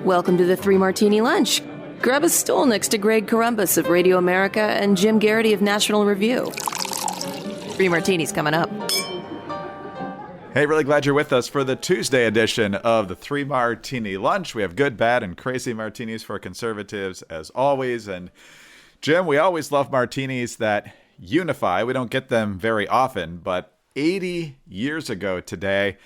Welcome to the Three Martini Lunch. Grab a stool next to Greg Columbus of Radio America and Jim Garrity of National Review. Three Martinis coming up. Hey, really glad you're with us for the Tuesday edition of the Three Martini Lunch. We have good, bad, and crazy martinis for conservatives as always. And Jim, we always love martinis that unify. We don't get them very often, but 80 years ago today,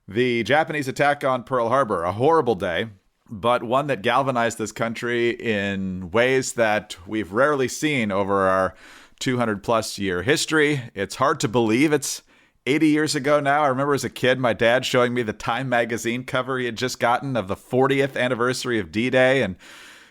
the Japanese attack on Pearl Harbor, a horrible day, but one that galvanized this country in ways that we've rarely seen over our 200 plus year history. It's hard to believe it's 80 years ago now. I remember as a kid, my dad showing me the Time magazine cover he had just gotten of the 40th anniversary of D-Day. And,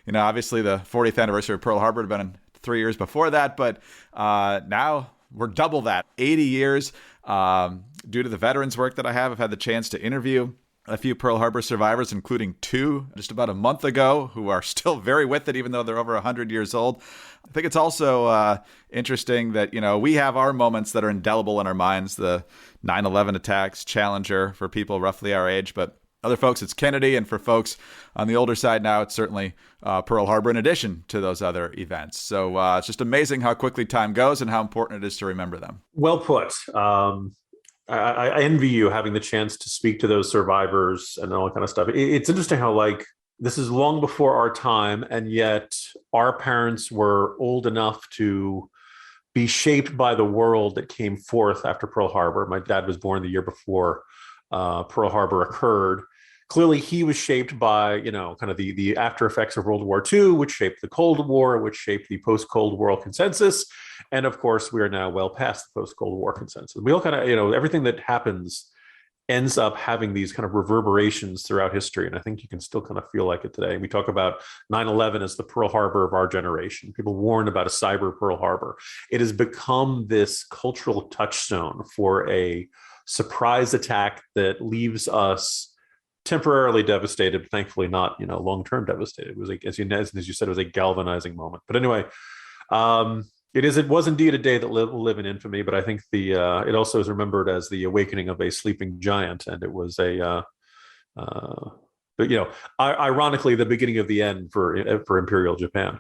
you know, obviously the 40th anniversary of Pearl Harbor had been 3 years before that. But now we're double that, 80 years. Due to the veterans work that I have, I've had the chance to interview a few Pearl Harbor survivors, including two just about a month ago, who are still very with it, even though they're over 100 years old. I think it's also interesting that, you know, we have our moments that are indelible in our minds, the 9/11 attacks, Challenger for people roughly our age, but other folks, it's Kennedy, and for folks on the older side now, it's certainly Pearl Harbor in addition to those other events. So it's just amazing how quickly time goes and how important it is to remember them. Well put. I envy you having the chance to speak to those survivors and all that kind of stuff. It's interesting how, like, this is long before our time, and yet our parents were old enough to be shaped by the world that came forth after Pearl Harbor. My dad was born the year before Pearl Harbor occurred. Clearly, he was shaped by, you know, kind of the after effects of World War II, which shaped the Cold War, which shaped the post-Cold War consensus. And of course, we are now well past the post-Cold War consensus. We all kind of, you know, everything that happens ends up having these kind of reverberations throughout history. And I think you can still kind of feel like it today. We talk about 9/11 as the Pearl Harbor of our generation. People warn about a cyber Pearl Harbor. It has become this cultural touchstone for a surprise attack that leaves us temporarily devastated, thankfully not, you know, long-term devastated. It was like, as you said, it was a galvanizing moment. But anyway, it was indeed a day that will live in infamy. But I think it also is remembered as the awakening of a sleeping giant, and it was but you know, ironically, the beginning of the end for Imperial Japan.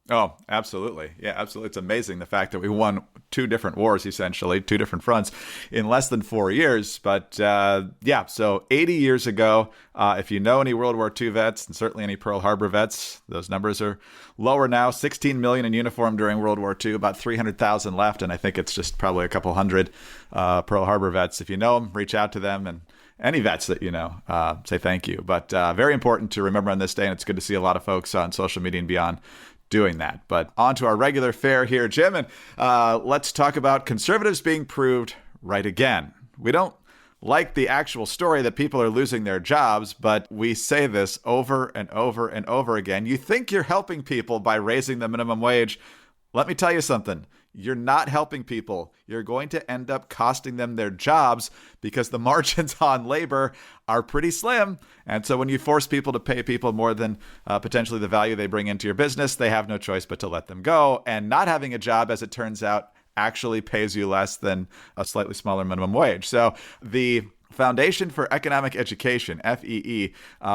Oh, absolutely. Yeah, absolutely. It's amazing the fact that we won two different wars, essentially, two different fronts in less than 4 years. But yeah, so 80 years ago, if you know any World War II vets and certainly any Pearl Harbor vets, those numbers are lower now. 16 million in uniform during World War II, about 300,000 left. And I think it's just probably a couple hundred Pearl Harbor vets. If you know them, reach out to them, and any vets that you know, say thank you. But very important to remember on this day. And it's good to see a lot of folks on social media and beyond doing that. But on to our regular fare here, Jim, and let's talk about conservatives being proved right again. We don't like the actual story that people are losing their jobs, but we say this over and over and over again. You think you're helping people by raising the minimum wage. Let me tell you something. You're not helping people. You're going to end up costing them their jobs because the margins on labor are pretty slim. And so when you force people to pay people more than potentially the value they bring into your business, they have no choice but to let them go. And not having a job, as it turns out, actually pays you less than a slightly smaller minimum wage. So the Foundation for Economic Education, FEE,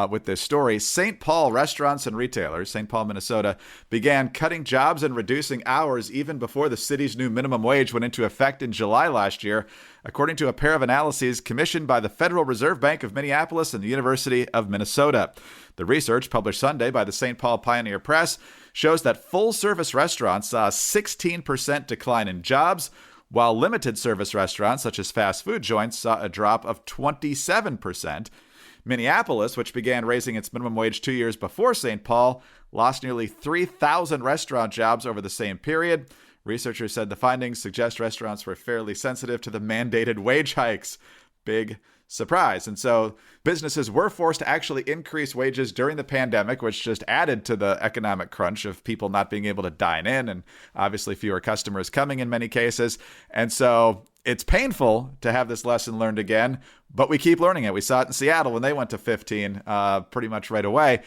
with this story, St. Paul restaurants and retailers, St. Paul, Minnesota, began cutting jobs and reducing hours even before the city's new minimum wage went into effect in July last year, according to a pair of analyses commissioned by the Federal Reserve Bank of Minneapolis and the University of Minnesota. The research, published Sunday by the St. Paul Pioneer Press, shows that full-service restaurants saw a 16% decline in jobs, while limited service restaurants, such as fast food joints, saw a drop of 27%. Minneapolis, which began raising its minimum wage 2 years before St. Paul, lost nearly 3,000 restaurant jobs over the same period. Researchers said the findings suggest restaurants were fairly sensitive to the mandated wage hikes. Big surprise. And so businesses were forced to actually increase wages during the pandemic, which just added to the economic crunch of people not being able to dine in and obviously fewer customers coming in many cases. And so it's painful to have this lesson learned again, but we keep learning it. We saw it in Seattle when they went to 15 pretty much right away.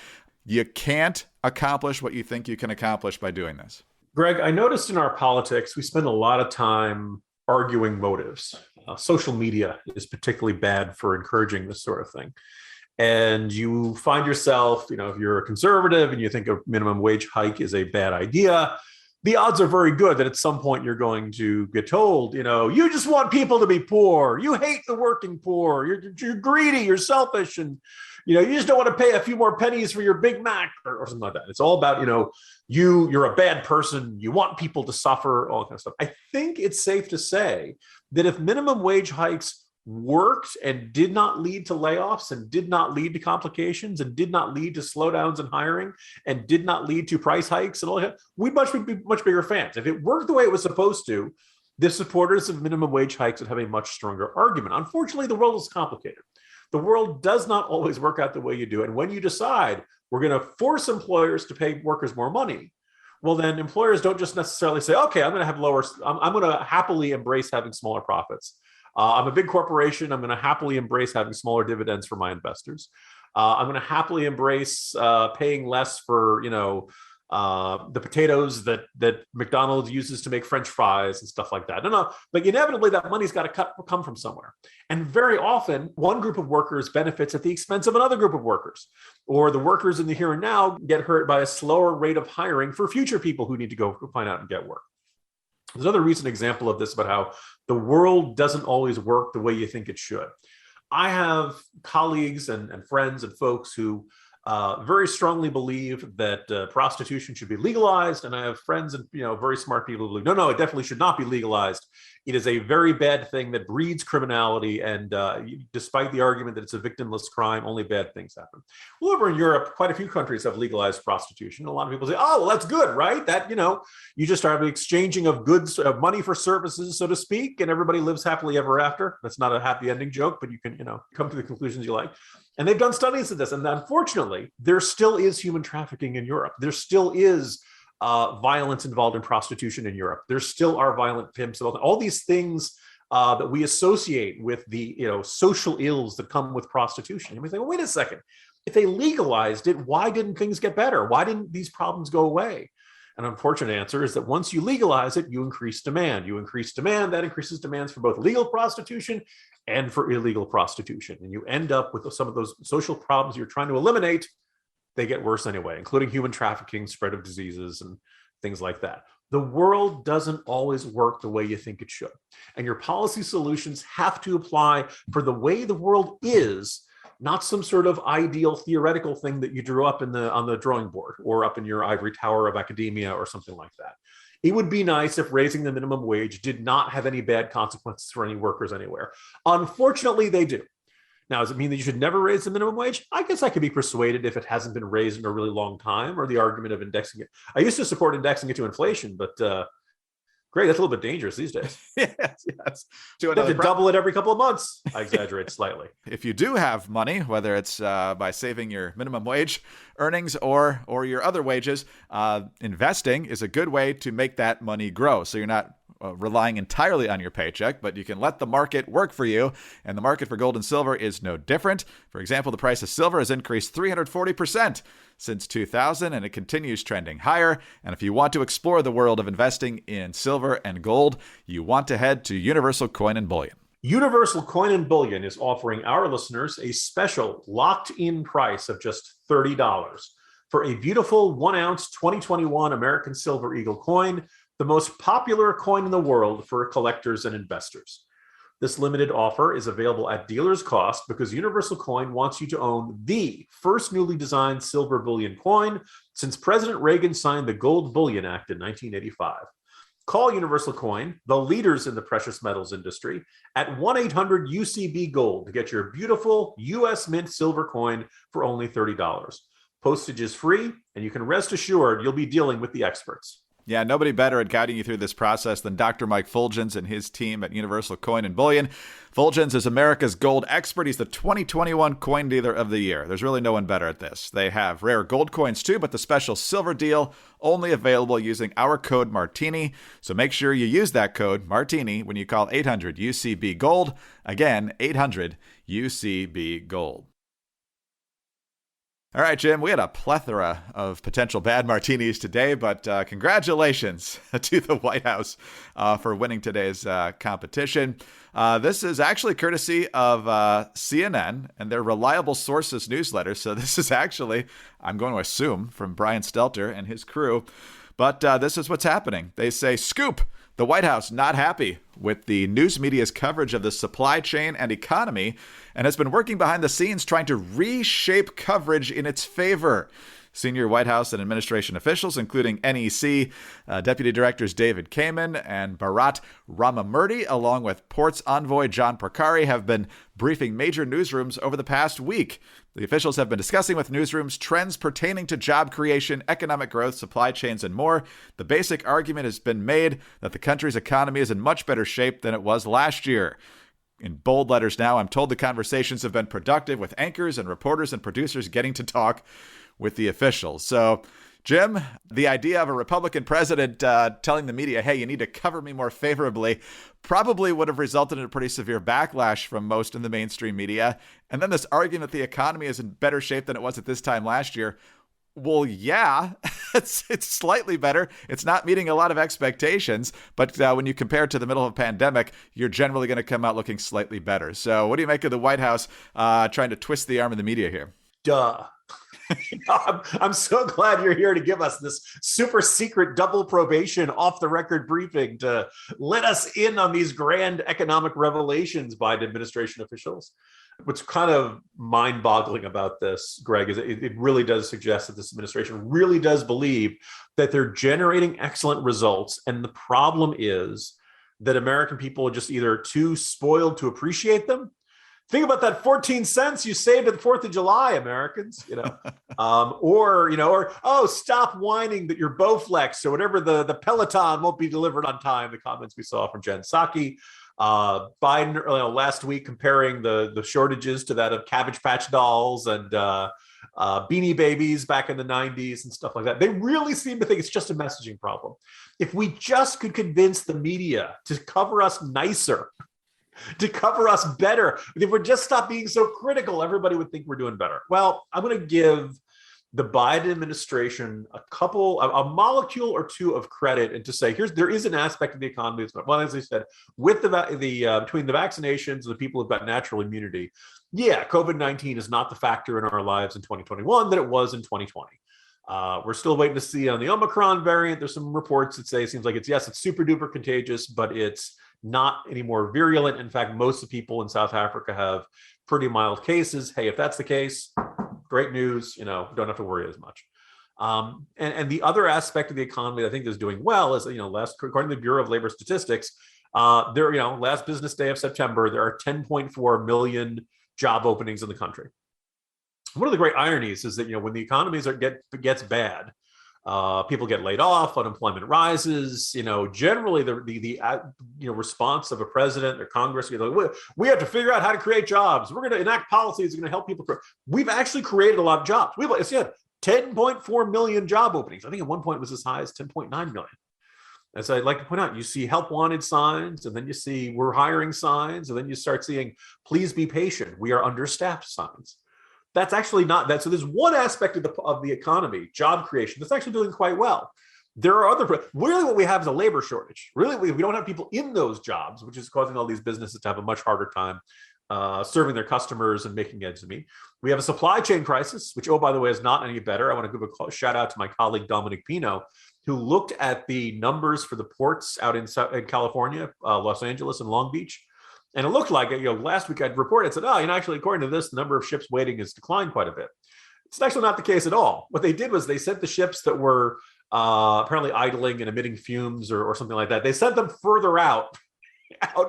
You can't accomplish what you think you can accomplish by doing this. Greg, I noticed in our politics, we spend a lot of time arguing motives. Social media is particularly bad for encouraging this sort of thing. and you find yourself, if you're a conservative and you think a minimum wage hike is a bad idea, the odds are very good that at some point you're going to get told, you just want people to be poor. You hate the working poor. You're greedy. You're selfish. And, you just don't want to pay a few more pennies for your Big Mac or something like that. It's all about, you're a bad person. You want people to suffer, all that kind of stuff. I think it's safe to say that if minimum wage hikes worked and did not lead to layoffs and did not lead to complications and did not lead to slowdowns in hiring and did not lead to price hikes and all that, we'd be much bigger fans. If it worked the way it was supposed to, the supporters of minimum wage hikes would have a much stronger argument. Unfortunately, the world is complicated. The world does not always work out the way you do. And when you decide we're going to force employers to pay workers more money, well, then employers don't just necessarily say, okay, I'm going to happily embrace having smaller profits. I'm a big corporation. I'm going to happily embrace having smaller dividends for my investors. I'm going to happily embrace paying less for, the potatoes that McDonald's uses to make French fries and stuff like that. No, but inevitably that money's got to come from somewhere. And very often, one group of workers benefits at the expense of another group of workers, or the workers in the here and now get hurt by a slower rate of hiring for future people who need to go find out and get work. There's another recent example of this about how the world doesn't always work the way you think it should. I have colleagues and friends and folks who very strongly believe that prostitution should be legalized. And I have friends and very smart people who believe, no, it definitely should not be legalized. It is a very bad thing that breeds criminality. And despite the argument that it's a victimless crime, only bad things happen. Well, over in Europe, quite a few countries have legalized prostitution. A lot of people say, oh, well, that's good, right? That, you just have an exchanging of goods, money for services, so to speak, and everybody lives happily ever after. That's not a happy ending joke, but you can, come to the conclusions you like. And they've done studies of this. And unfortunately, there still is human trafficking in Europe. There still is violence involved in prostitution in Europe. There still are violent pimps. All these things that we associate with the social ills that come with prostitution. And we think, well, wait a second. If they legalized it, why didn't things get better? Why didn't these problems go away? An unfortunate answer is that once you legalize it, you increase demand. You increase demand, that increases demands for both legal prostitution and for illegal prostitution. And you end up with some of those social problems you're trying to eliminate. They get worse anyway, including human trafficking, spread of diseases, and things like that. The world doesn't always work the way you think it should. And your policy solutions have to apply for the way the world is, not some sort of ideal theoretical thing that you drew up on the drawing board or up in your ivory tower of academia or something like that. It would be nice if raising the minimum wage did not have any bad consequences for any workers anywhere. Unfortunately, they do. Now, does it mean that you should never raise the minimum wage? I guess I could be persuaded if it hasn't been raised in a really long time, or the argument of indexing it. I used to support indexing it to inflation, but great, that's a little bit dangerous these days. yes. You have to double it every couple of months. I exaggerate slightly. If you do have money, whether it's by saving your minimum wage earnings or your other wages, investing is a good way to make that money grow. So you're not relying entirely on your paycheck, but you can let the market work for you. And the market for gold and silver is no different. For example, the price of silver has increased 340% since 2000, and it continues trending higher. And if you want to explore the world of investing in silver and gold, you want to head to Universal Coin and Bullion. Universal Coin and Bullion is offering our listeners a special locked-in price of just $30 for a beautiful 1-ounce 2021 American Silver Eagle coin, the most popular coin in the world for collectors and investors. This limited offer is available at dealer's cost because Universal Coin wants you to own the first newly designed silver bullion coin since President Reagan signed the Gold Bullion Act in 1985. Call Universal Coin, the leaders in the precious metals industry, at 1-800-UCB-GOLD to get your beautiful U.S. Mint silver coin for only $30. Postage is free, and you can rest assured you'll be dealing with the experts. Yeah, nobody better at guiding you through this process than Dr. Mike Fulgens and his team at Universal Coin and Bullion. Fulgens is America's gold expert. He's the 2021 Coin Dealer of the Year. There's really no one better at this. They have rare gold coins too, but the special silver deal only available using our code Martini. So make sure you use that code Martini when you call 800-UCB-GOLD. Again, 800-UCB-GOLD. All right, Jim, we had a plethora of potential bad martinis today, but congratulations to the White House for winning today's competition. This is actually courtesy of CNN and their Reliable Sources newsletter. So this is actually, I'm going to assume, from Brian Stelter and his crew. But this is what's happening. They say, scoop, the White House not happy with the news media's coverage of the supply chain and economy and has been working behind the scenes trying to reshape coverage in its favor. Senior White House and administration officials, including NEC Deputy Directors David Kamen and Bharat Ramamurthy, along with Ports Envoy John Porcari, have been briefing major newsrooms over the past week. The officials have been discussing with newsrooms trends pertaining to job creation, economic growth, supply chains, and more. The basic argument has been made that the country's economy is in much better shape than it was last year. In bold letters now, I'm told the conversations have been productive with anchors and reporters and producers getting to talk with the officials. So, Jim, the idea of a Republican president telling the media, hey, you need to cover me more favorably, probably would have resulted in a pretty severe backlash from most in the mainstream media. And then this argument that the economy is in better shape than it was at this time last year. Well, yeah, it's slightly better. It's not meeting a lot of expectations, but when you compare it to the middle of a pandemic, you're generally going to come out looking slightly better. So what do you make of the White House trying to twist the arm of the media here? Duh. I'm so glad you're here to give us this super secret double probation off the record briefing to let us in on these grand economic revelations by the administration officials. What's kind of mind-boggling about this, Greg, is it really does suggest that this administration really does believe that they're generating excellent results. And the problem is that American people are just either too spoiled to appreciate them. Think about that 14 cents you saved at the 4th of July, Americans, or, oh, stop whining that your Bowflex or whatever the Peloton won't be delivered on time. The comments we saw from Jen Psaki. Biden last week comparing the shortages to that of Cabbage Patch Dolls and Beanie Babies back in the 90s and stuff like that. They really seem to think it's just a messaging problem. If we just could convince the media to cover us nicer, to cover us better, if we just stop being so critical, everybody would think we're doing better. Well, I'm going to give the Biden administration a molecule or two of credit, and to say there is an aspect of the economy that's, well, as I said, with between the vaccinations and the people who've got natural immunity, yeah, COVID-19 is not the factor in our lives in 2021 that it was in 2020. We're still waiting to see on the Omicron variant. There's some reports that say it seems like it's super duper contagious, but it's not any more virulent. In fact, most of the people in South Africa have pretty mild cases. Hey, if that's the case, great news. Don't have to worry as much. And the other aspect of the economy that I think is doing well is, according to the Bureau of Labor Statistics, last business day of September, there are 10.4 million job openings in the country. One of the great ironies is that, when the economies gets bad, people get laid off, unemployment rises. Generally the response of a president or Congress, we have to figure out how to create jobs. We're going to enact policies that are going to help people. We've actually created a lot of jobs. We've 10.4 million job openings. I think at one point it was as high as 10.9 million. As I'd like to point out, you see help wanted signs, and then you see we're hiring signs, and then you start seeing please be patient, we are understaffed signs. That's actually not that. So there's one aspect of the economy, job creation, that's actually doing quite well. There are really what we have is a labor shortage. Really, we don't have people in those jobs, which is causing all these businesses to have a much harder time serving their customers and making ends meet. We have a supply chain crisis, which, oh, by the way, is not any better. I want to give a shout out to my colleague, Dominic Pino, who looked at the numbers for the ports out in California, Los Angeles and Long Beach. And it looked like, last week I'd reported, said, actually, according to this, the number of ships waiting has declined quite a bit. It's actually not the case at all. What they did was they sent the ships that were apparently idling and emitting fumes or something like that. They sent them further out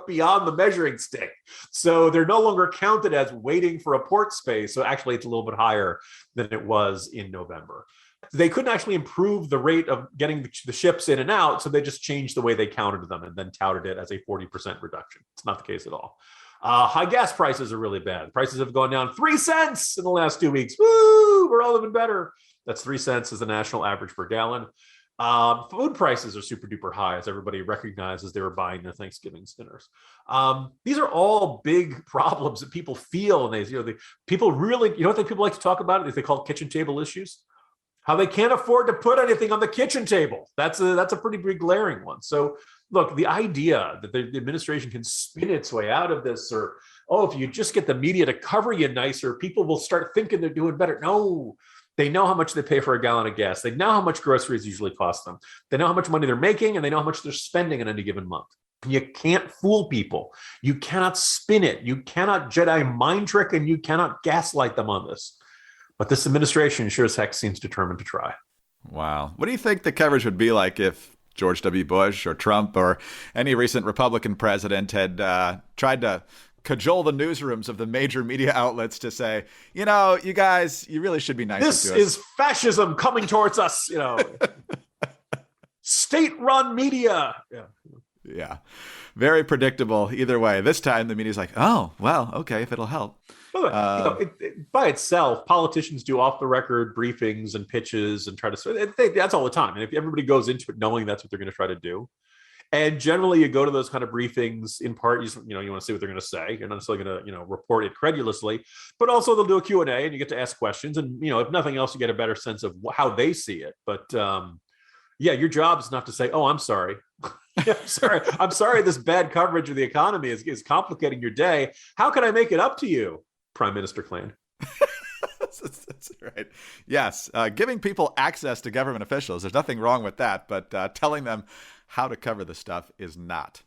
beyond the measuring stick. So they're no longer counted as waiting for a port space. So actually, it's a little bit higher than it was in November. They couldn't actually improve the rate of getting the ships in and out, so they just changed the way they counted them and then touted it as a 40% reduction. It's not the case at all. High gas prices are really bad. Prices have gone down 3 cents in the last 2 weeks. Woo! We're all living better. That's 3 cents is the national average per gallon. Food prices are super duper high, as everybody recognizes they were buying their Thanksgiving dinners. These are all big problems that people feel, and people really, what the people like to talk about? They call kitchen table issues. How they can't afford to put anything on the kitchen table. That's a pretty big glaring one. So look, the idea that the administration can spin its way out of this, or, if you just get the media to cover you nicer, people will start thinking they're doing better. No, they know how much they pay for a gallon of gas. They know how much groceries usually cost them. They know how much money they're making, and they know how much they're spending in any given month. You can't fool people. You cannot spin it. You cannot Jedi mind trick, and you cannot gaslight them on this. But this administration sure as heck seems determined to try. Wow. What do you think the coverage would be like if George W. Bush or Trump or any recent Republican president had tried to cajole the newsrooms of the major media outlets to say, you guys, you really should be nicer to us. This is fascism coming towards us, State-run media. Yeah. Very predictable either way. This time the media's like, oh, well, okay, if it'll help. By itself, politicians do off-the-record briefings and pitches and try to. That's all the time. And if everybody goes into it knowing that's what they're going to try to do, and generally you go to those kind of briefings in part, you want to see what they're going to say. You're not necessarily going to report it credulously, but also they'll do a Q&A and you get to ask questions. And if nothing else, you get a better sense of how they see it. But your job is not to say, "Oh, I'm sorry." I'm sorry. This bad coverage of the economy is complicating your day. How can I make it up to you, Prime Minister Klan? That's right. Yes. Giving people access to government officials, there's nothing wrong with that, but telling them how to cover the stuff is not.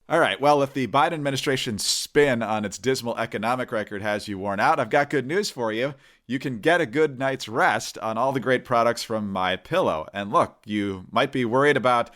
All right. Well, if the Biden administration's spin on its dismal economic record has you worn out, I've got good news for you. You can get a good night's rest on all the great products from MyPillow. And look, you might be worried about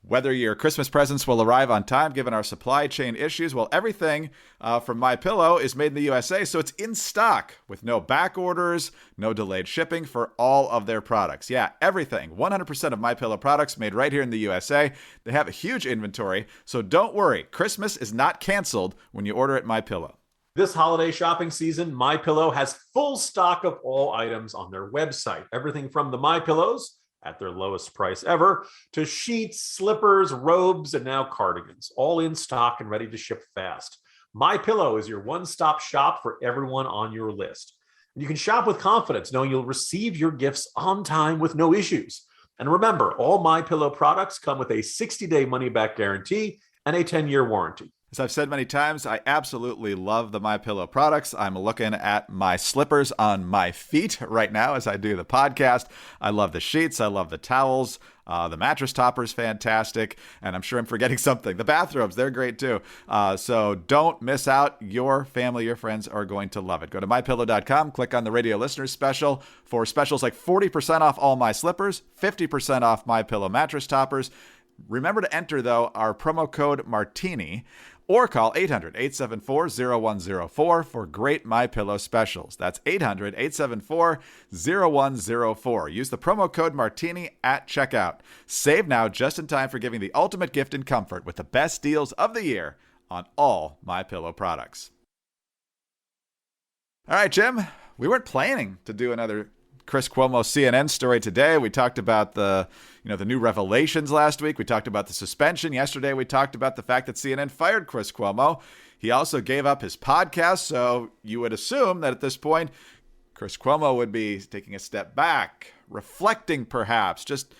whether your Christmas presents will arrive on time, given our supply chain issues. Well, everything from MyPillow is made in the USA, so it's in stock with no back orders, no delayed shipping for all of their products. Yeah, everything. 100% of MyPillow products made right here in the USA. They have a huge inventory, so don't worry. Christmas is not canceled when you order at MyPillow. This holiday shopping season, MyPillow has full stock of all items on their website. Everything from the MyPillows at their lowest price ever, to sheets, slippers, robes, and now cardigans, all in stock and ready to ship fast. MyPillow is your one-stop shop for everyone on your list. And you can shop with confidence, knowing you'll receive your gifts on time with no issues. And remember, all MyPillow products come with a 60-day money-back guarantee and a 10-year warranty. As I've said many times, I absolutely love the MyPillow products. I'm looking at my slippers on my feet right now as I do the podcast. I love the sheets. I love the towels. The mattress topper's fantastic. And I'm sure I'm forgetting something. The bathrobes, they're great too. So don't miss out. Your family, your friends are going to love it. Go to MyPillow.com, click on the radio listeners special for specials like 40% off all my slippers, 50% off MyPillow mattress toppers. Remember to enter, though, our promo code Martini, or call 800-874-0104 for great MyPillow specials. That's 800-874-0104. Use the promo code Martini at checkout. Save now just in time for giving the ultimate gift in comfort with the best deals of the year on all MyPillow products. All right, Jim, we weren't planning to do another Chris Cuomo CNN story today. We talked about the new revelations last week. We talked about the suspension. Yesterday, we talked about the fact that CNN fired Chris Cuomo. He also gave up his podcast. So you would assume that at this point, Chris Cuomo would be taking a step back, reflecting perhaps, just,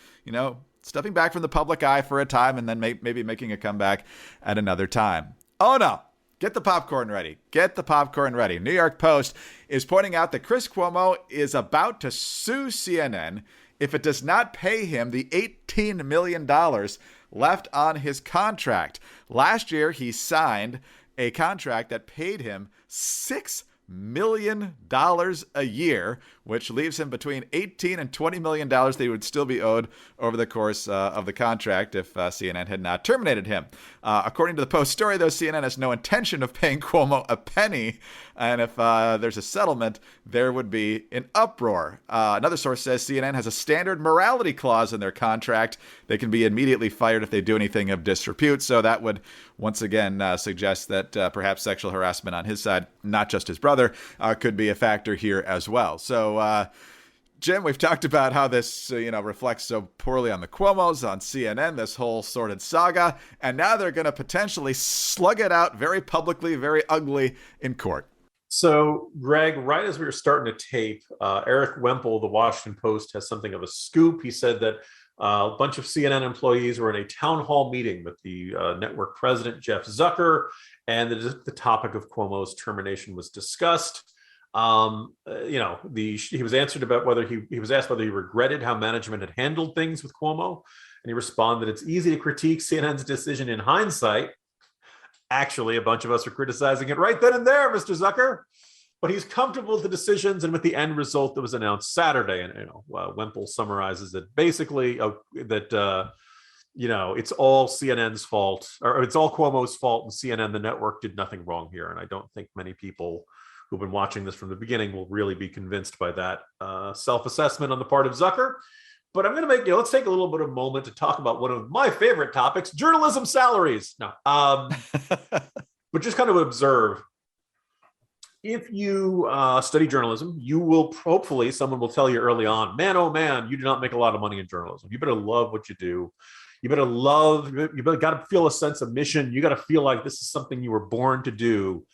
stepping back from the public eye for a time and then maybe making a comeback at another time. Oh, no. Get the popcorn ready. Get the popcorn ready. New York Post is pointing out that Chris Cuomo is about to sue CNN if it does not pay him the $18 million left on his contract. Last year, he signed a contract that paid him $6 million a year, which leaves him between $18 and $20 million that he would still be owed over the course of the contract if CNN had not terminated him. According to the Post story, though, CNN has no intention of paying Cuomo a penny, and if there's a settlement, there would be an uproar. Another source says CNN has a standard morality clause in their contract. They can be immediately fired if they do anything of disrepute, so that would once again suggest that perhaps sexual harassment on his side, not just his brother, could be a factor here as well. So Jim, we've talked about how this, reflects so poorly on the Cuomos, on CNN, this whole sordid saga, and now they're going to potentially slug it out very publicly, very ugly in court. So, Greg, right as we were starting to tape, Eric Wemple, the Washington Post, has something of a scoop. He said that a bunch of CNN employees were in a town hall meeting with the network president, Jeff Zucker, and the topic of Cuomo's termination was discussed. He was answered about whether he was asked whether he regretted how management had handled things with Cuomo, and he responded, "It's easy to critique CNN's decision in hindsight. Actually, a bunch of us are criticizing it right then and there, Mr. Zucker. But he's comfortable with the decisions and with the end result that was announced Saturday." And Wemple summarizes it basically that it's all CNN's fault, or it's all Cuomo's fault, and CNN, the network, did nothing wrong here. And I don't think many people who've been watching this from the beginning will really be convinced by that self-assessment on the part of Zucker. But I'm going to let's take a little bit of a moment to talk about one of my favorite topics, journalism salaries. No, but just kind of observe. If you study journalism, you will hopefully, someone will tell you early on, man, oh man, you do not make a lot of money in journalism. You better love what you do. You better got to feel a sense of mission. You got to feel like this is something you were born to do,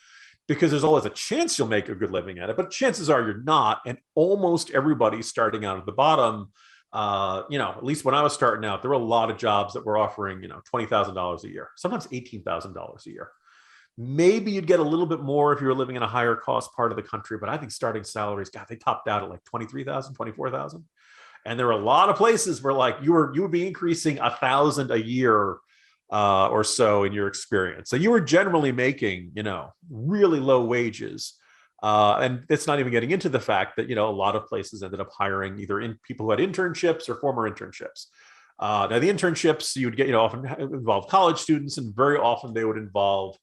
because there's always a chance you'll make a good living at it, but chances are you're not. And almost everybody starting out at the bottom, at least when I was starting out, there were a lot of jobs that were offering, $20,000 a year, sometimes $18,000 a year. Maybe you'd get a little bit more if you were living in a higher cost part of the country, but I think starting salaries, God, they topped out at like 23,000, 24,000. And there were a lot of places where like you would be increasing 1,000 a year or so in your experience. So you were generally making, really low wages. And it's not even getting into the fact that, a lot of places ended up hiring either people who had internships or former internships. Now the internships you would get, often involve college students, and very often they would involve,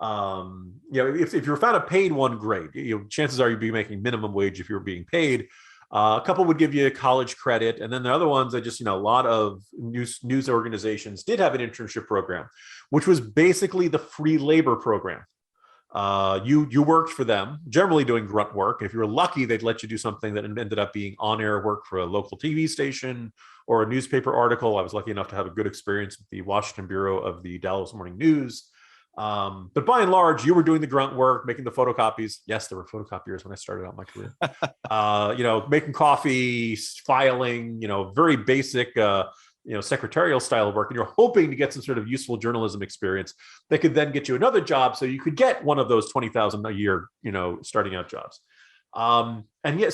if you were found a paid one, great. Chances are you'd be making minimum wage if you were being paid. A couple would give you college credit, and then the other ones, a lot of news organizations did have an internship program, which was basically the free labor program. You worked for them, generally doing grunt work. If you were lucky, they'd let you do something that ended up being on-air work for a local TV station or a newspaper article. I was lucky enough to have a good experience with the Washington bureau of the Dallas Morning News. But by and large, you were doing the grunt work, making the photocopies. Yes, there were photocopiers when I started out my career. Making coffee, filing, very basic, secretarial style of work. And you're hoping to get some sort of useful journalism experience that could then get you another job, so you could get one of those 20,000 a year, starting out jobs. So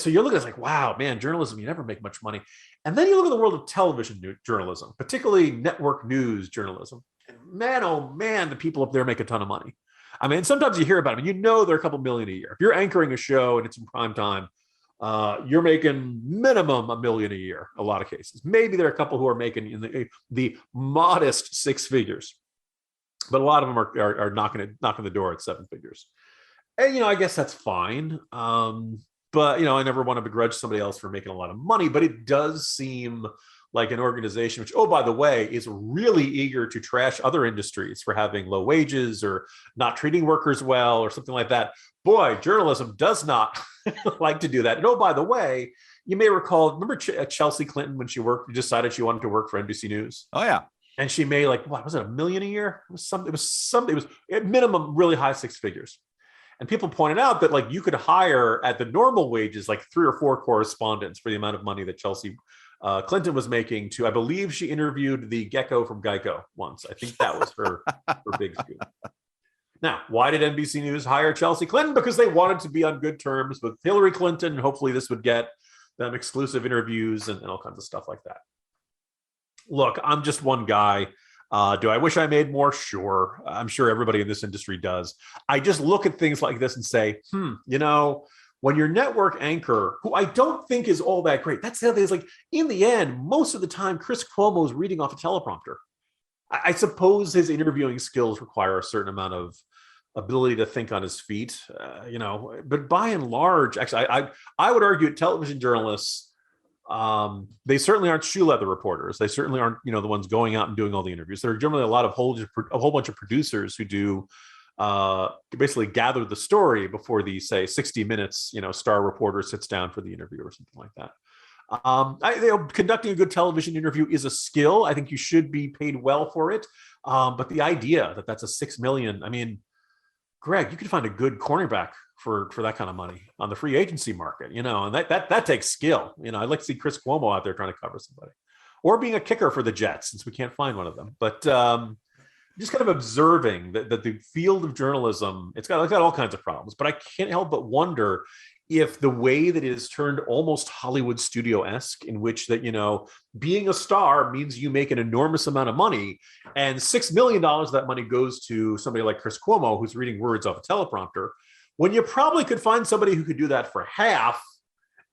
you're looking at it like, wow, man, journalism, you never make much money. And then you look at the world of television journalism, particularly network news journalism. Man, oh man, the people up there make a ton of money. I mean, sometimes you hear about them, they're a couple million a year. If you're anchoring a show and it's in prime time, you're making minimum $1 million a year. A lot of cases, maybe there are a couple who are making in the modest six figures, but a lot of them are knocking the door at seven figures. And I guess that's fine. But I never want to begrudge somebody else for making a lot of money. But it does seem like an organization which, oh, by the way, is really eager to trash other industries for having low wages or not treating workers well or something like that. Boy, journalism does not like to do that. And oh, by the way, you may recall, remember Chelsea Clinton when she decided she wanted to work for NBC News? Oh, yeah. And she made like, what was it, $1 million a year? It was at minimum really high six figures. And people pointed out that like you could hire at the normal wages like 3 or 4 correspondents for the amount of money that Chelsea Clinton was making to, I believe she interviewed the gecko from Geico once. I think that was her big scoop. Now, why did NBC News hire Chelsea Clinton? Because they wanted to be on good terms with Hillary Clinton. And hopefully this would get them exclusive interviews and all kinds of stuff like that. Look, I'm just one guy. Do I wish I made more? Sure. I'm sure everybody in this industry does. I just look at things like this and say, when your network anchor, who I don't think is all that great, that's the other thing, is like, in the end, most of the time, Chris Cuomo is reading off a teleprompter. I suppose his interviewing skills require a certain amount of ability to think on his feet, but by and large, actually, I would argue television journalists, they certainly aren't shoe leather reporters. They certainly aren't, the ones going out and doing all the interviews. There are generally a whole bunch of producers who do basically gather the story before the, say, 60 Minutes, star reporter sits down for the interview or something like that. Conducting a good television interview is a skill. I think you should be paid well for it. But the idea that that's a $6 million, I mean, Greg, you could find a good cornerback for that kind of money on the free agency market, and that takes skill. I'd like to see Chris Cuomo out there trying to cover somebody, or being a kicker for the Jets, since we can't find one of them. But just kind of observing that the field of journalism, it's got all kinds of problems, but I can't help but wonder if the way that it is turned almost Hollywood studio-esque, in which that, being a star means you make an enormous amount of money, and $6 million of that money goes to somebody like Chris Cuomo, who's reading words off a teleprompter, when you probably could find somebody who could do that for half,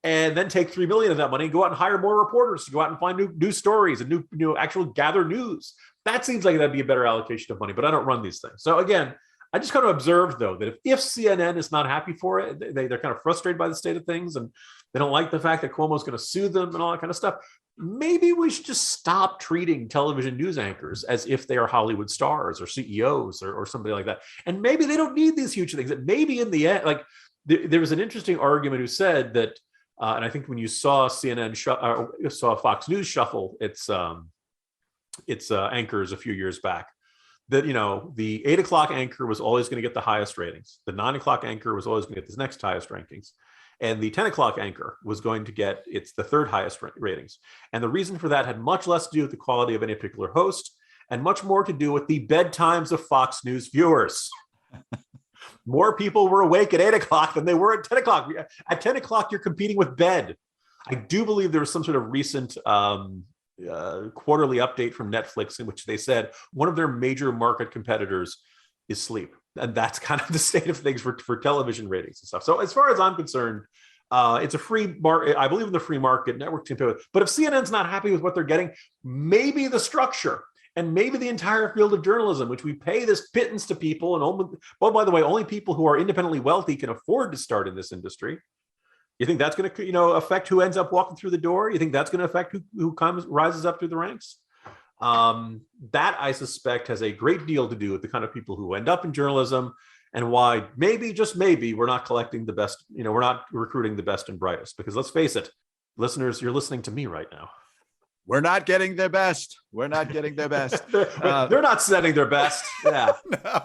and then take $3 million of that money and go out and hire more reporters to go out and find new stories and new actual gather news. That seems like that'd be a better allocation of money, but I don't run these things. So again, I just kind of observed, though, that if CNN is not happy for it, they're kind of frustrated by the state of things, and they don't like the fact that Cuomo's going to sue them and all that kind of stuff. Maybe we should just stop treating television news anchors as if they are Hollywood stars or CEOs or somebody like that. And maybe they don't need these huge things. That maybe in the end, like there was an interesting argument who said that, and I think when you saw saw Fox News shuffle its anchors a few years back, that the 8 o'clock anchor was always going to get the highest ratings. The 9 o'clock anchor was always going to get the next highest rankings. And the 10 o'clock anchor was going to get the third highest ratings. And the reason for that had much less to do with the quality of any particular host and much more to do with the bedtimes of Fox News viewers. More people were awake at 8 o'clock than they were at 10 o'clock. At 10 o'clock, you're competing with bed. I do believe there was some sort of recent quarterly update from Netflix in which they said one of their major market competitors is sleep, and that's kind of the state of things for television ratings and stuff. So as far as I'm concerned, it's a free market. I believe in the free market network, but if CNN's not happy with what they're getting, maybe the structure and maybe the entire field of journalism, which we pay this pittance to people, and by the way, only people who are independently wealthy can afford to start in this industry. You think that's going to, affect who ends up walking through the door? You think that's going to affect who rises up through the ranks? That, I suspect, has a great deal to do with the kind of people who end up in journalism, and why maybe, just maybe, we're not collecting the best, we're not recruiting the best and brightest. Because let's face it, listeners, you're listening to me right now. We're not getting their best. We're not getting their best. They're not setting their best. Yeah. No.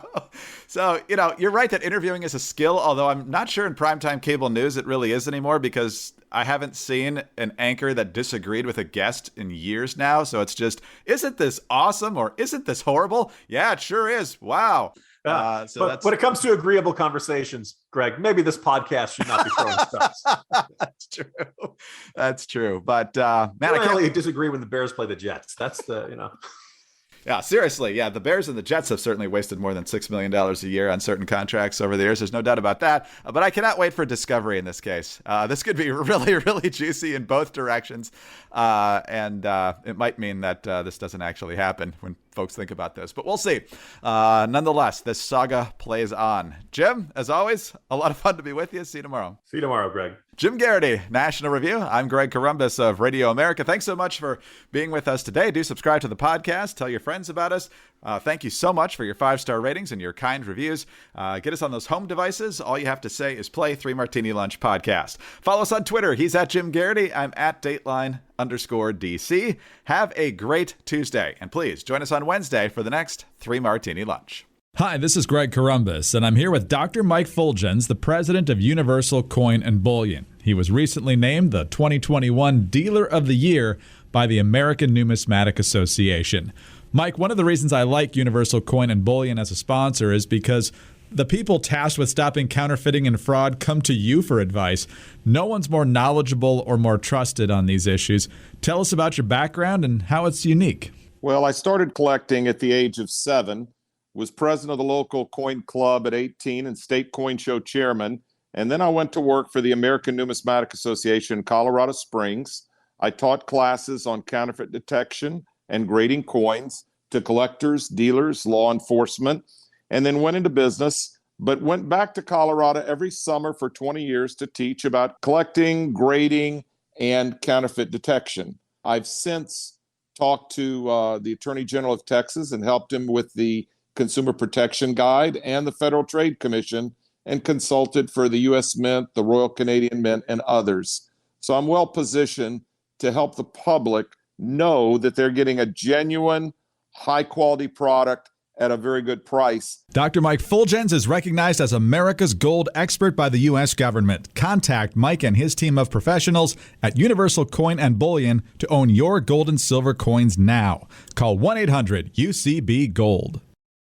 So, you're right that interviewing is a skill, although I'm not sure in primetime cable news it really is anymore, because I haven't seen an anchor that disagreed with a guest in years now. So it's just, isn't this awesome or isn't this horrible? Yeah, it sure is. Wow. But when it comes to agreeable conversations, Greg, maybe this podcast should not be throwing stones. That's true. That's true. But man, I can't really disagree when the Bears play the Jets. That's Yeah, seriously. Yeah, the Bears and the Jets have certainly wasted more than $6 million a year on certain contracts over the years. There's no doubt about that. But I cannot wait for discovery in this case. This could be really, really juicy in both directions. And it might mean that this doesn't actually happen when folks think about this. But we'll see. Nonetheless, this saga plays on. Jim, as always, a lot of fun to be with you. See you tomorrow. See you tomorrow, Greg. Jim Garrity, National Review. I'm Greg Corombos of Radio America. Thanks so much for being with us today. Do subscribe to the podcast. Tell your friends about us. Thank you so much for your 5-star ratings and your kind reviews. Get us on those home devices. All you have to say is play 3 Martini Lunch podcast. Follow us on Twitter. He's at Jim Garrity. I'm at Dateline_DC. Have a great Tuesday. And please join us on Wednesday for the next 3 Martini Lunch. Hi, this is Greg Corombos, and I'm here with Dr. Mike Fulgens, the president of Universal Coin and Bullion. He was recently named the 2021 Dealer of the Year by the American Numismatic Association. Mike, one of the reasons I like Universal Coin and Bullion as a sponsor is because the people tasked with stopping counterfeiting and fraud come to you for advice. No one's more knowledgeable or more trusted on these issues. Tell us about your background and how it's unique. Well, I started collecting at the age of 7. Was president of the local coin club at 18 and state coin show chairman. And then I went to work for the American Numismatic Association in Colorado Springs. I taught classes on counterfeit detection and grading coins to collectors, dealers, law enforcement, and then went into business, but went back to Colorado every summer for 20 years to teach about collecting, grading, and counterfeit detection. I've since talked to the Attorney General of Texas and helped him with the Consumer Protection Guide and the Federal Trade Commission, and consulted for the U.S. Mint, the Royal Canadian Mint, and others. So I'm well positioned to help the public know that they're getting a genuine, high-quality product at a very good price. Dr. Mike Fulgens is recognized as America's gold expert by the U.S. government. Contact Mike and his team of professionals at Universal Coin and Bullion to own your gold and silver coins now. Call 1-800-UCB-GOLD.